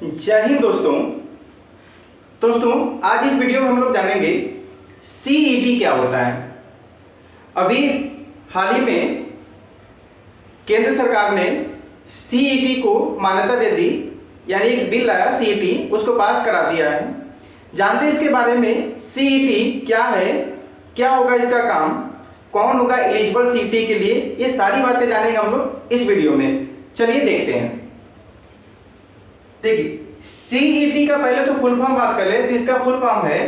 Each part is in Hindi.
जय हिंद दोस्तों। आज इस वीडियो में हम लोग जानेंगे सीईटी क्या होता है। अभी हाल ही में केंद्र सरकार ने सीईटी को मान्यता दे दी, यानी एक बिल लाया सीईटी, उसको पास करा दिया है। जानते हैं इसके बारे में सीईटी क्या है, क्या होगा इसका काम, कौन होगा एलिजिबल सीईटी के लिए, ये सारी बातें जानेंगे हम लोग इस वीडियो में। चलिए देखते हैं। देखिए, सीईटी का पहले तो फुल फॉर्म बात कर ले तो इसका फुल फॉर्म है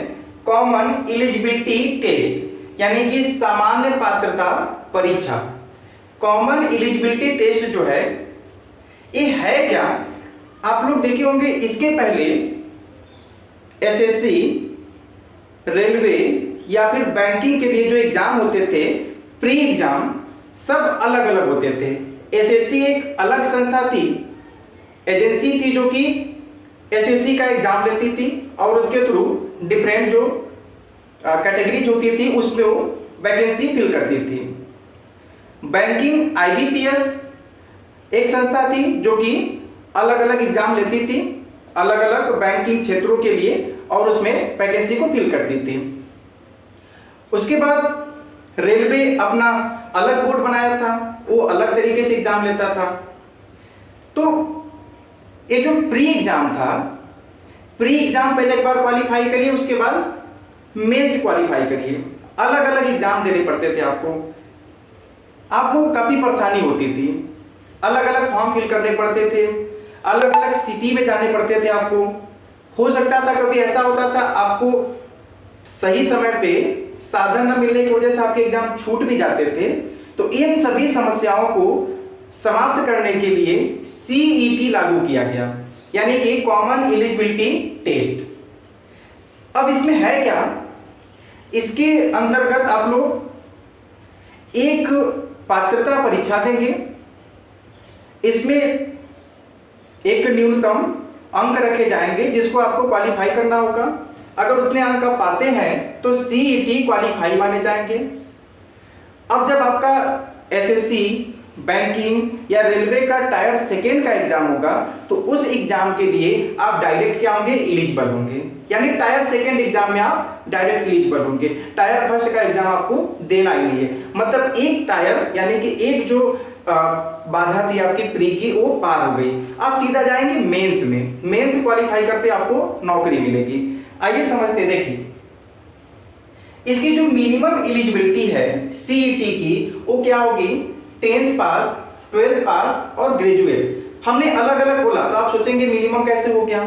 कॉमन एलिजिबिलिटी टेस्ट, यानी कि सामान्य पात्रता परीक्षा। कॉमन एलिजिबिलिटी टेस्ट जो है ये है क्या, आप लोग देखे होंगे इसके पहले एसएससी, रेलवे या फिर बैंकिंग के लिए जो एग्जाम होते थे, प्री एग्जाम, सब अलग अलग होते थे। एसएससी एक अलग संस्था थी, एजेंसी थी जो कि एसएससी का एग्जाम लेती थी और उसके थ्रू डिफरेंट जो कैटेगरीज होती थी उसमें वो वैकेंसी फिल करती थी। बैंकिंग आईबीपीएस एक संस्था थी जो कि अलग अलग एग्जाम लेती थी अलग अलग बैंकिंग क्षेत्रों के लिए और उसमें वैकेंसी को फिल करती थी। उसके बाद रेलवे अपना अलग बोर्ड बनाया था, वो अलग तरीके से एग्जाम लेता था। तो ये जो प्री एग्जाम था, प्री एग्जाम पहले एक बार क्वालिफाई करिए, उसके बाद मेंस क्वालिफाई करिए। अलग अलग एग्जाम देने पड़ते थे आपको काफ़ी परेशानी होती थी, अलग अलग फॉर्म फिल करने पड़ते थे, अलग अलग सिटी में जाने पड़ते थे आपको। हो सकता था कभी ऐसा होता था आपको सही समय पे साधन न मिलने की वजह से आपके एग्जाम छूट भी जाते थे। तो इन सभी समस्याओं को समाप्त करने के लिए सीईटी लागू किया गया, यानी कि कॉमन एलिजिबिलिटी टेस्ट। अब इसमें है क्या, इसके अंतर्गत आप लोग एक पात्रता परीक्षा देंगे। इसमें एक न्यूनतम अंक रखे जाएंगे जिसको आपको क्वालिफाई करना होगा। अगर उतने अंक आप पाते हैं तो सीईटी क्वालिफाई माने जाएंगे। अब जब आपका एसएससी, बैंकिंग या रेलवे का टायर सेकेंड का एग्जाम होगा तो उस एग्जाम के लिए आप डायरेक्ट क्या होंगे, एलिजिबल होंगे। यानी टायर सेकेंड एग्जाम में आप डायरेक्ट एलिजिबल होंगे, टायर फर्स्ट का एग्जाम आपको देना ही नहीं है। मतलब एक टायर यानी कि एक जो बाधा थी आपकी प्री की वो पार हो गई, आप सीधा जाएंगे मेंस में। मेंस क्वालिफाई करते आपको नौकरी मिलेगी। आइए समझते, देखिए इसकी जो मिनिमम एलिजिबिलिटी है सीईटी की वो क्या होगी, 10th पास, 12th पास और ग्रेजुएट। हमने अलग अलग बोला तो आप सोचेंगे मिनिमम कैसे हो गया,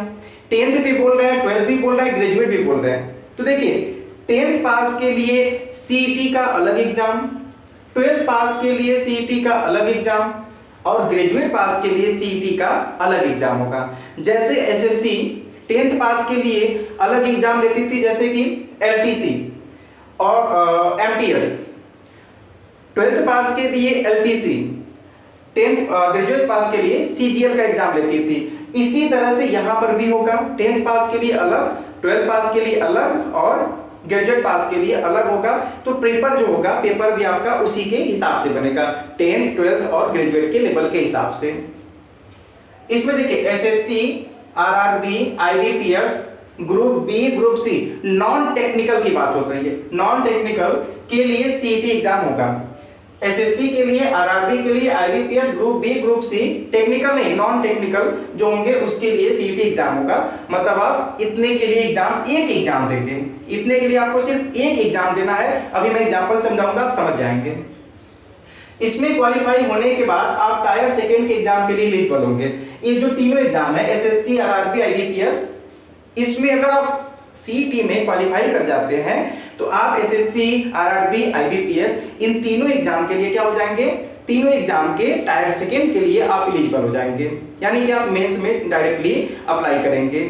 10th भी बोल रहे हैं, 12th भी बोल रहे हैं, ग्रेजुएट भी बोल रहे हैं। तो देखिए 10th पास के लिए सीईटी का अलग एग्जाम, 12th पास के लिए सीईटी का अलग एग्जाम और ग्रेजुएट पास के लिए सीईटी का अलग एग्जाम होगा। जैसे एसएससी 10th पास के लिए अलग एग्जाम लेती थी, जैसे कि एलटीसी और एमटीएस, 12th पास के लिए एलटीसी, 10th ग्रेजुएट पास के लिए सीजीएल का एग्जाम लेती थी। इसी तरह से यहाँ पर भी होगा, 10th पास के लिए अलग, 12th पास के लिए अलग और ग्रेजुएट पास के लिए अलग होगा। तो पेपर जो होगा, पेपर भी आपका उसी के हिसाब से बनेगा, 10th, 12th और ग्रेजुएट के लेवल के हिसाब से। इसमें देखिए SSC, RRB, IBPS, group B, group C, non technical की बात हो रही है। नॉन टेक्निकल के लिए सीईटी एग्जाम होगा, एसएससी के लिए, आरआरबी के लिए, IBPS, group B, group C. Technical नहीं, नॉन टेक्निकल जो होंगे उसके लिए सीईटी एग्जाम होगा। मतलब आप इतने के लिए एक एग्जाम देंगे, इतने के लिए आपको सिर्फ एक एग्जाम देना है। अभी मैं एग्जांपल समझाऊंगा, आप समझ जाएंगे। इसमें क्वालिफाई होने के बाद आप टायर सेकेंड के एग्जाम के लिए एलिजिबल होंगे। ये जो तीनों एग्जाम है, एसएससी, आरआरबी, आईबीपीएस, इसमें अगर आप सीईटी में क्वालिफाई कर जाते हैं तो आप एसएससी, आरआरबी, आईबीपीएस इन तीनों एग्जाम के लिए क्या हो जाएंगे, तीनों एग्जाम के टायर सेकेंड के लिए आप एलिजिबल हो जाएंगे। यानी कि आप मेंस में डायरेक्टली अप्लाई करेंगे।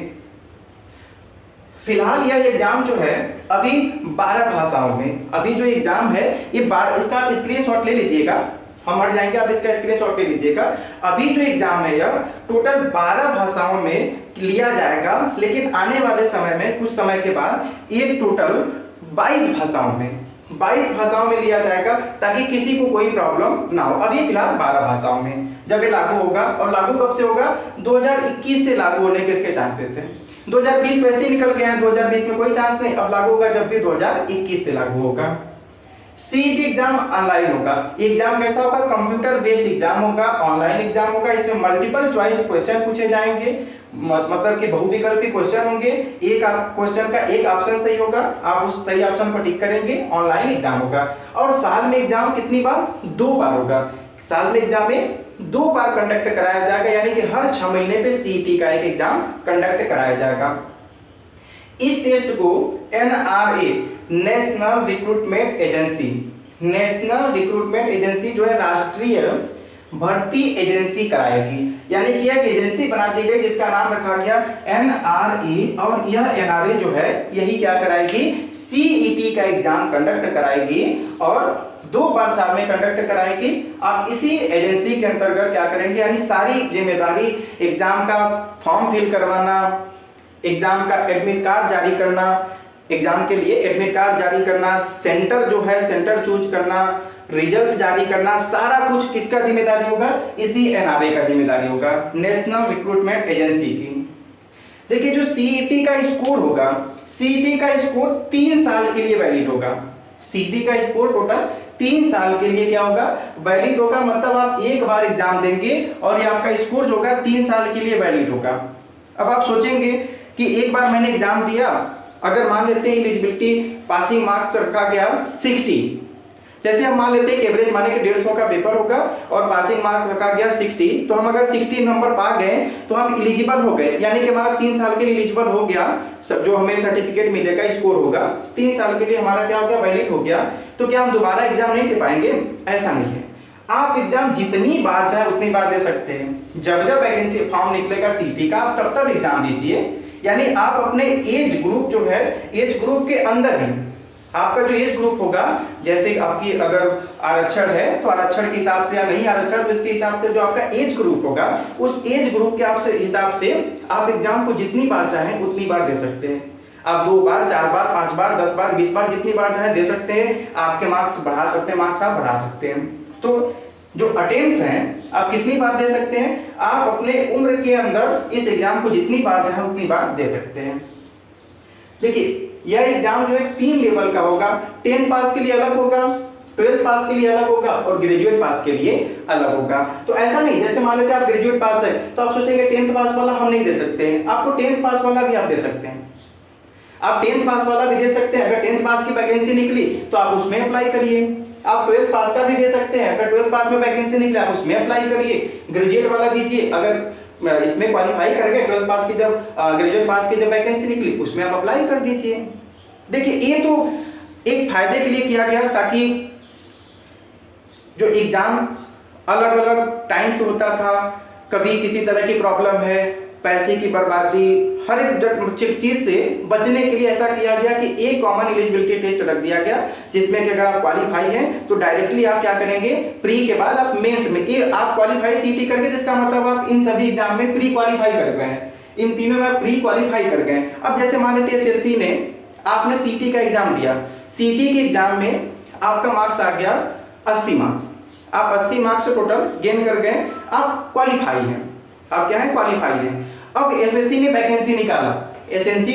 फिलहाल यह एग्जाम जो है अभी 12 भाषाओं में, अभी जो एग्जाम है ये इसका आप स्क्रीनशॉट ले लीजिएगा, हम हट जाएंगे, आप इसका स्क्रीनशॉट ले लीजिएगा। अभी जो एग्जाम है यह टोटल 12 भाषाओं में लिया जाएगा, लेकिन आने वाले समय में कुछ समय के बाद ये टोटल 22 भाषाओं में, 22 भाषाओं में लिया जाएगा ताकि किसी को कोई प्रॉब्लम ना हो। अभी फिलहाल 12 भाषाओं में जब ये लागू होगा, और लागू कब से होगा? 2021 से लागू होने के इसके चांसेस हैं। 2020 वैसे ही निकल गया है, 2020 में कोई चांस नहीं, अब लागू होगा जब भी 2021 से लागू होगा। सीईटी एग्जाम ऑनलाइन होगा। एग्जाम कैसा होगा? कंप्यूटर बेस्ड एग्जाम होगा, ऑनलाइन एग्जाम होगा। इसमें मल्टीपल चॉइस क्वेश्चन पूछे जाएंगे, मतलब कि बहुविकल्पी क्वेश्चन होंगे। एक क्वेश्चन का एक ऑप्शन सही होगा, आप उस सही ऑप्शन पर टिक करेंगे, ऑनलाइन एग्जाम होगा। और साल में एग्जाम कितनी बार? 2 बार होगा। साल में एग्जाम में 2 बार कंडक्ट कराया जाएगा, यानी कि हर 6 महीने पे सीईटी का एक एग्जाम कंडक्ट कराया जाएगा। इस टेस्ट को NRA, national recruitment agency, national recruitment agency जो है राष्ट्रीय भर्ती एजेंसी कराएगी। यानी कि एक एजेंसी बना दी गई जिसका नाम रखा गया एनआरए, और यह एनआरए जो है यही क्या कराएगी? सीईटी का एग्जाम कंडक्ट कराएगी, और 2 बार साल में कंडक्ट कराएगी। आप इसी एजेंसी के अंतर्गत क्या करेंगे? यानी सारी जिम्मेदारी, एग्जाम का फॉर्म फिल करवाना, एग्जाम का एडमिट कार्ड जारी करना, एग्जाम के लिए एडमिट कार्ड जारी करना, सेंटर जो है सेंटर चूज करना, रिजल्ट जारी करना, सारा कुछ किसका जिम्मेदारी होगा? इसी एनआरए का जिम्मेदारी होगा, नेशनल रिक्रूटमेंट एजेंसी की। देखिए जो सीईटी का स्कोर होगा, सीईटी का स्कोर 3 साल के लिए वैलिड होगा। सीईटी का स्कोर टोटल 3 साल के लिए क्या होगा? वैलिड होगा। मतलब आप एक बार एग्जाम देंगे और ये आपका स्कोर जो होगा 3 साल के लिए वैलिड होगा। अब आप सोचेंगे कि एक बार मैंने एग्जाम दिया, अगर मान लेते हैं एलिजिबिलिटी पासिंग मार्क्स रखा गया 60, जैसे हम मान लेते हैं कि एवरेज माने कि 150 का पेपर होगा और पासिंग मार्क रखा गया 60, तो हम अगर 60 नंबर पा गए तो हम एलिजिबल हो गए, यानी कि हमारा 3 साल के लिए एलिजिबल हो गया। जो हमें सर्टिफिकेट मिलेगा, स्कोर होगा 3 साल के लिए हमारा क्या हो गया? वैलिड हो गया। तो क्या हम दोबारा एग्जाम नहीं दे पाएंगे? ऐसा नहीं है, आप एग्जाम जितनी बार चाहे उतनी बार दे सकते हैं। जब जब वैकेंसी फॉर्म निकलेगा सीईटी का, आप तब तब एग्जाम दीजिए। यानी आप अपने एज ग्रुप जो है, एज ग्रुप के अंदर ही आपका जो एज ग्रुप होगा, जैसे आपकी अगर आरक्षण है तो आरक्षण के हिसाब से, या नहीं आरक्षण तो इसके हिसाब से जो आपका एज ग्रुप होगा, उस एज ग्रुप के हिसाब से आप एग्जाम को जितनी बार चाहें उतनी बार दे सकते हैं। आप 2 बार, 4 बार, 5 बार, 10 बार, 20 बार, जितनी बार चाहे दे सकते हैं। आपके मार्क्स बढ़ा सकते हैं, मार्क्स आप बढ़ा सकते हैं। तो जो अटेम्प्ट्स हैं आप कितनी बार दे सकते हैं? आप अपने उम्र के अंदर इस एग्जाम को जितनी बार चाहे उतनी बार दे सकते हैं। देखिए यह एग्जाम जो है 3 लेवल का होगा। 10th पास के लिए अलग होगा, 12th पास के लिए अलग होगा, और ग्रेजुएट पास के लिए अलग होगा। तो ऐसा नहीं, जैसे मान लेते हैं आप ग्रेजुएट पास है तो आप सोचेंगे 10th पास वाला हम नहीं दे सकते हैं, आपको 10th पास वाला भी आप दे सकते हैं। आप 10th पास वाला भी दे सकते हैं। अगर 10th पास की वैकेंसी निकली तो आप उसमें अप्लाई करिए। आप 12th पास का भी दे सकते हैं, अगर 12th पास में वैकेंसी निकली आप उसमें अप्लाई करिए। ग्रेजुएट वाला दीजिए, अगर इसमें क्वालिफाई कर गए, 12th पास की जब ग्रेजुएट पास की जब वैकेंसी निकली उसमें आप अप्लाई कर दीजिए। देखिए ये तो एक फायदे के लिए किया गया, ताकि जो एग्जाम अलग अलग टाइम पे होता था, कभी किसी तरह की प्रॉब्लम है, पैसे की बर्बादी, हर एक चीज से बचने के लिए ऐसा किया गया कि एक कॉमन एलिजिबिलिटी टेस्ट रख दिया गया, जिसमें कि अगर आप क्वालिफाई हैं तो डायरेक्टली आप क्या करेंगे? प्री के बाद आप मेंस में, ये आप क्वालिफाई सीईटी करके, जिसका मतलब आप इन सभी एग्जाम में प्री क्वालिफाई कर गए हैं, इन तीनों में आप प्री क्वालिफाई कर गए। अब जैसे मान लेते हैं एसएससी ने, आपने सीईटी का एग्जाम दिया, सीईटी के एग्जाम में आपका मार्क्स आ गया 80 मार्क्स, आप 80 मार्क्स टोटल गेन कर गए, आप क्वालिफाई हैं, आप क्या है? क्वालिफाई हैं। अब एसएससी ने वैकेंसी निकाला, एसएससी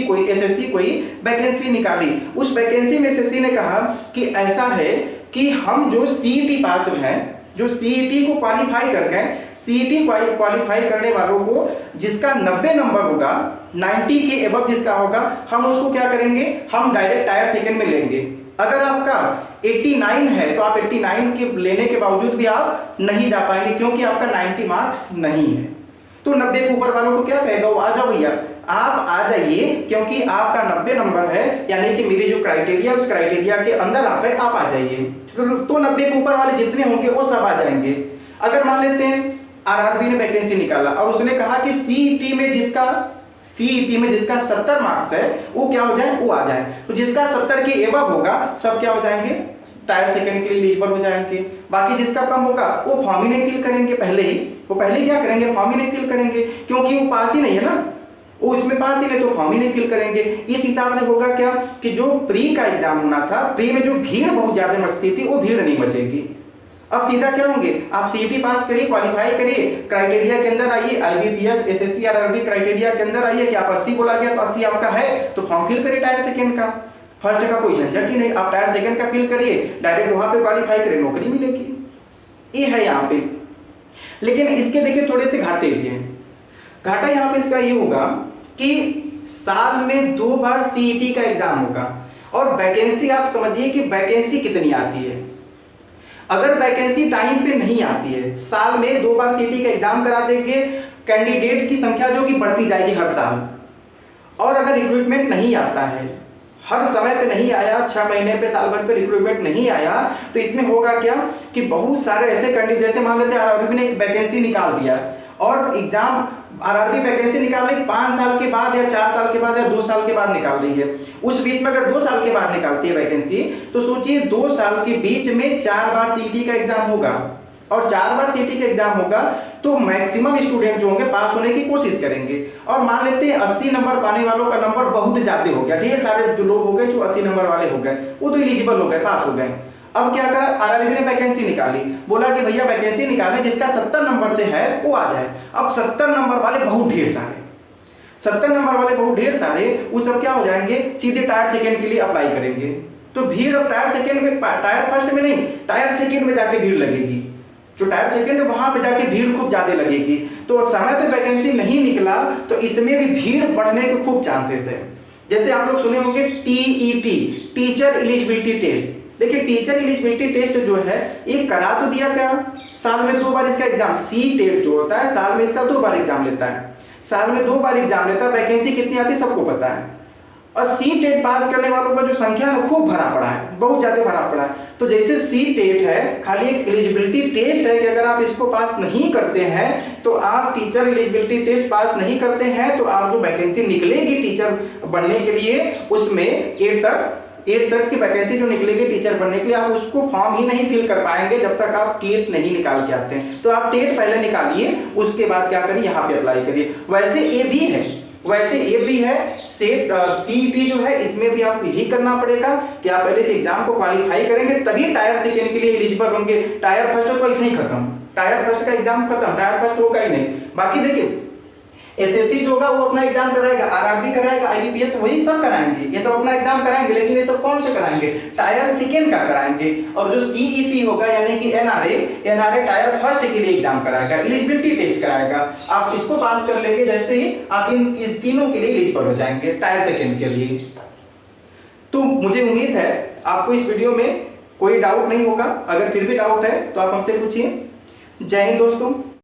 कोई वैकेंसी निकाली, उस वैकेंसी में एसएससी ने कहा कि ऐसा है कि हम जो सीईटी पास हैं, जो सीईटी को क्वालिफाई कर गए, सीईटी क्वालिफाई करने वालों को जिसका 90 नंबर होगा, 90 के एबव जिसका होगा, हम उसको क्या करेंगे? हम डायरेक्ट टायर सेकंड में लेंगे। अगर आपका 89 है तो आप 89 के लेने के बावजूद भी आप नहीं जा पाएंगे, क्योंकि आपका 90 मार्क्स नहीं है। तो 90 के ऊपर वालों को क्या कहेगा? वो आ जाओ भैया, आप आ जाइए, क्योंकि आपका 90 नंबर है, यानी कि मेरी जो क्राइटेरिया उस क्राइटेरिया के अंदर आप है, आप आ जाइए। तो 90 के ऊपर वाले जितने होंगे वो सब आ जाएंगे। अगर मान लेते हैं आरआरबी ने वैकेंसी निकाला और उसने कहा कि सीईटी में जिसका 70 मार्क्स है वो क्या हो जाए? वो आ जाए। तो जिसका 70 के एबव होगा सब क्या हो जाएंगे? टायर सेकंड के लिए एलिजिबल हो जाएंगे। बाकी जिसका कम होगा वो फॉर्म ही नहीं फिल करेंगे, वो पहले क्या करेंगे? फॉर्म ही नहीं फिल करेंगे, क्योंकि वो पास ही नहीं है ना, वो इसमें पास ही नहीं तो फॉर्म ही नहीं फिल करेंगे। इस हिसाब से होगा क्या कि जो प्री का एग्जाम होना था, प्री में जो भीड़ बहुत ज़्यादा मचती थी वो भीड़ नहीं मचेगी। अब सीधा क्या होंगे, आप सीईटी पास करिए, क्वालिफाई करिए, क्राइटेरिया के अंदर आइए, आईबीपीएस एसएससी आरआरबी क्राइटेरिया के अंदर आइए कि आप 80 बोला गया तो 80 आपका है तो फॉर्म फिल करिए टायर सेकंड का। फर्स्ट का कोई झंझट ही नहीं, आप टायर सेकंड का फिल करिए, डायरेक्ट वहां पे क्वालिफाई करिए, नौकरी मिलेगी। ये है यहाँ पे। लेकिन इसके देखिए थोड़े से घाटे भी हैं। घाटा यहाँ पे इसका ये होगा कि साल में 2 बार सीईटी का एग्जाम होगा और वैकेंसी आप समझिए कि वैकेंसी कितनी आती है। अगर वैकेंसी टाइम पे नहीं आती है, साल में 2 बार सीईटी का एग्जाम करा देंगे, कैंडिडेट की संख्या जो कि बढ़ती जाएगी हर साल। और अगर रिक्रूटमेंट नहीं आता है, हर समय पे नहीं आया, 6 महीने पे साल भर पे रिक्रूटमेंट नहीं आया, तो इसमें होगा क्या कि बहुत सारे ऐसे कैंडिडेट, जैसे मान लेते हैं आरआरबी ने एक वैकेंसी निकाल दिया और एग्जाम आरआरबी वैकेंसी निकाल रही 5 साल के बाद या 4 साल के बाद या 2 साल के बाद निकाल रही है। उस बीच में अगर 2 साल के बाद निकालती है वैकेंसी तो सोचिए 2 साल के बीच में 4 बार सीईटी का एग्जाम होगा और 4 बार सीईटी का एग्जाम होगा तो मैक्सिमम स्टूडेंट जो होंगे पास होने की कोशिश करेंगे। और मान लेते हैं 80 नंबर पाने वालों का नंबर बहुत ज़्यादा हो गया, ढेर सारे जो लोग हो गए जो 80 नंबर वाले हो गए, वो तो एलिजिबल हो गए, पास हो गए। अब क्या करा, आरआरबी ने वैकेंसी निकाली, बोला कि भैया वैकेंसी निकालें जिसका 70 नंबर से है वो आ जाए। अब 70 नंबर वाले बहुत ढेर सारे, 70 नंबर वाले बहुत ढेर सारे, वो सब क्या हो जाएंगे, सीधे टायर सेकंड के लिए अप्लाई करेंगे। तो भीड़ अब टायर सेकंड में, टायर फर्स्ट में नहीं, टायर सेकंड में जाके भीड़ लगेगी। जो टायर सेकंड है वहां पे जाके भीड़ खूब ज्यादा लगेगी। तो समय पे वैकेंसी नहीं निकला तो इसमें भी भीड़ बढ़ने के खूब चांसेस है। जैसे आप लोग सुने होंगे टीईटी, टीचर एलिजिबिलिटी टेस्ट। देखिए टीचर एलिजिबिलिटी टेस्ट जो है ये करा तो दिया क्या, साल में 2 बार इसका एग्जाम, सी टेट जो होता है साल में इसका 2 बार एग्जाम लेता है, साल में 2 बार एग्जाम लेता है। वैकेंसी कितनी आती है सबको पता है। और सी टेट पास करने वालों का जो संख्या है खूब भरा पड़ा है, बहुत ज़्यादा भरा पड़ा है। तो जैसे सी टेट है खाली एक एलिजिबिलिटी टेस्ट है कि अगर आप इसको पास नहीं करते हैं तो आप टीचर एलिजिबिलिटी टेस्ट पास नहीं करते हैं तो आप जो वैकेंसी निकलेगी टीचर बनने के लिए उसमें 8 तक की वैकेंसी जो निकलेगी टीचर बनने के लिए, आप उसको फॉर्म ही नहीं फिल कर पाएंगे जब तक आप टेट नहीं निकाल के आते हैं। तो आप टेट पहले निकालिए, उसके बाद क्या करिए, यहाँ पे अप्लाई करिए। वैसे ये भी है, वैसे ये भी है, सेट सीईटी जो है इसमें भी आपको यही करना पड़ेगा कि आप पहले से एग्जाम को क्वालिफाई करेंगे तभी टायर सेकंड के लिए एलिजिबल होंगे। टायर फर्स्ट तो ऐसे ही खत्म, टायर फर्स्ट का एग्जाम खत्म, टायर फर्स्ट होगा ही नहीं। बाकी देखिए एसएससी जो होगा वो अपना एग्जाम कराएगा, आरआरबी कराएगा, आईबीपीएस वही सब कराएंगे, ये सब अपना एग्जाम कराएंगे। लेकिन ये सब कौन से कराएंगे, टायर सेकंड का कराएंगे। और जो सीईटी होगा यानी कि एनआरए टायर फर्स्ट के लिए एग्जाम कराएगा, एलिजिबिलिटी टेस्ट कराएगा। आप इसको पास कर लेंगे जैसे ही आप इन तीनों के लिए एलिजिबल हो जाएंगे टायर सेकंड के लिए। तो मुझे उम्मीद है आपको इस वीडियो में कोई डाउट नहीं होगा। अगर फिर भी डाउट है तो आप हमसे पूछिए। जय हिंद दोस्तों।